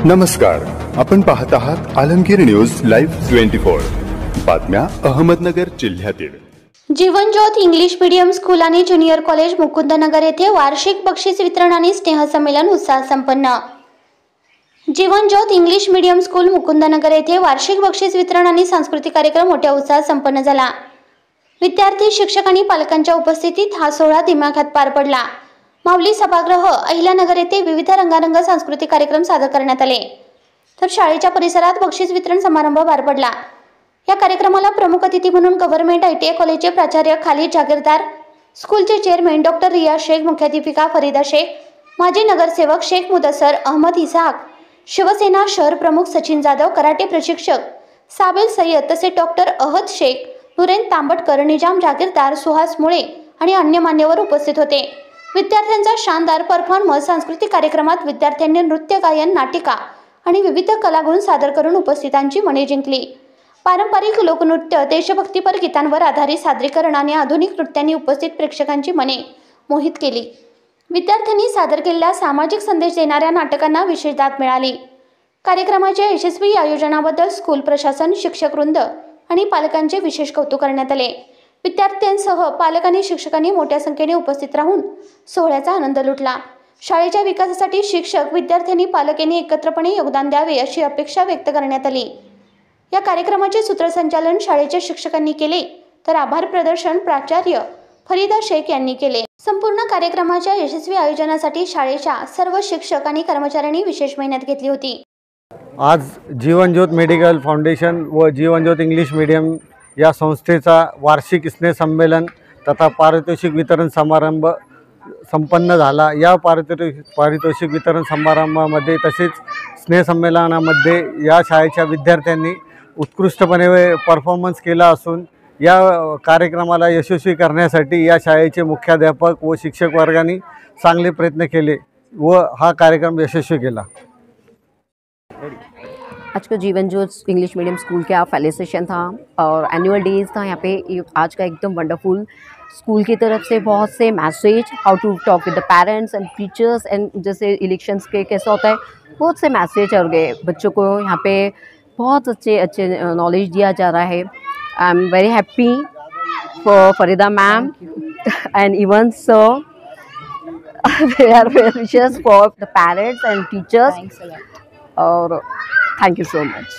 नमस्कार, आपण पाहत आहात आलमगीर न्यूज लाईव्ह 24 बातम्या अहमदनगर जिल्ह्यातील। जीवनज्योत इंग्लिश मीडियम स्कूल आणि ज्युनियर कॉलेज मुकुंदनगर येथे वार्षिक बक्षीस वितरण आणि स्नेहसंमेलन उत्साह संपन्न। जीवनज्योत इंग्लिश मीडियम स्कूल मुकुंदनगर येथे वार्षिक बक्षीस वितरण आणि सांस्कृतिक कार्यक्रम मोठ्या उत्साहात संपन्न झाला। विद्यार्थी, शिक्षक आणि पालकांच्या उपस्थितीत हा सोहळा दिमाखात पार पडला। माऊली सभागृह अहिल्यानगर येथे विविध रंगारंग सांस्कृतिक कार्यक्रम सादर करण्यात आले, तर शाळेच्या परिसरात बक्षीस वितरण समारंभ पार पडला। या कार्यक्रमाला प्रमुख अतिथी म्हणून गव्हर्नमेंट ITI कॉलेजचे प्राचार्य खालिद जागीरदार, स्कूलचे चेअरमन डॉक्टर रियाज शेख, मुख्याध्यापिका फरीदा शेख, माजी नगरसेवक शेख मुदस्सर अहमद इसाक, शिवसेना शहर प्रमुख सचिन जाधव, कराटे प्रशिक्षक साबिल सय्यद तसेच डॉक्टर अहद शेख, नुरेन तांबटकर, निजाम जागीरदार, सुहास मुळे आणि अन्य मान्यवर उपस्थित होते। विद्यार्थ्यांचा शानदार परफॉर्मन्स सांस्कृतिक कार्यक्रमात विद्यार्थ्यांनी नृत्य, गायन, नाटिका आणि विविध कलागुण सादर करून उपस्थितांची मने जिंकली। पारंपरिक लोकनृत्य, देशभक्तीपर गीतांवर आधारित सादरीकरण आणि आधुनिक नृत्यांनी उपस्थित प्रेक्षकांची मने मोहित केली। विद्यार्थ्यांनी सादर केलेल्या सामाजिक संदेश देणाऱ्या नाटकांना विशेष दाद मिळाली। कार्यक्रमाच्या यशस्वी आयोजनाबद्दल स्कूल प्रशासन, शिक्षकवृंद आणि पालकांचे विशेष कौतुक करण्यात आले। विद्यार्थ्यांसह पालक आणि शिक्षकांनी मोठ्या संख्येने उपस्थित राहून सोहळ्याचा आनंद लुटला। शाळेच्या विकासासाठी शिक्षक, विद्यार्थ्यांनी, पालक यांनी एकत्रपणे योगदान द्यावे अशी अपेक्षा व्यक्त करण्यात आली। या कार्यक्रमाचे सूत्रसंचालन शाळेच्या शिक्षकांनी केले, तर आभार प्रदर्शन प्राचार्य फरीदा शेख यांनी केले। संपूर्ण कार्यक्रमाच्या यशस्वी आयोजनासाठी शाळेच्या सर्व शिक्षक आणि कर्मचाऱ्यांनी विशेष मेहनत घेतली होती। आज जीवनज्योत मेडिकल फाउंडेशन व जीवनज्योत इंग्लिश मीडियम या संस्थेचा वार्षिक स्नेहसंमेलन तथा पारितोषिक वितरण समारंभ संपन्न झाला। या पारितोषिक वितरण समारंभामध्ये तसेच स्नेहसंमेलनामध्ये या शाळेच्या विद्यार्थ्यांनी उत्कृष्टपणे परफॉर्मन्स केला असून या कार्यक्रमाला यशस्वी करण्यासाठी या शाळेचे मुख्याध्यापक व शिक्षक वर्गाने चांगले प्रयत्न केले व हा कार्यक्रम यशस्वी केला। आज का जीवनज्योत इंग्लिश मीडियम स्कूल का फेलिसिटेशन था और एनुअल डेज था। यहाँ पे आज का एकदम वंडरफुल स्कूल की तरफ से बहुत से मैसेज, हाउ टू टॉक विद the parents end teachers, end जैसे इलेक्शंस के कैसा होता है बहुत से मैसेज और गए बच्चों को यहाँ पे बहुत अच्छे नॉलेज दिया जा रहा है। I am very happy for Farida ma'am end even sir, they are very wishes for the parents end teachers और thank you so much।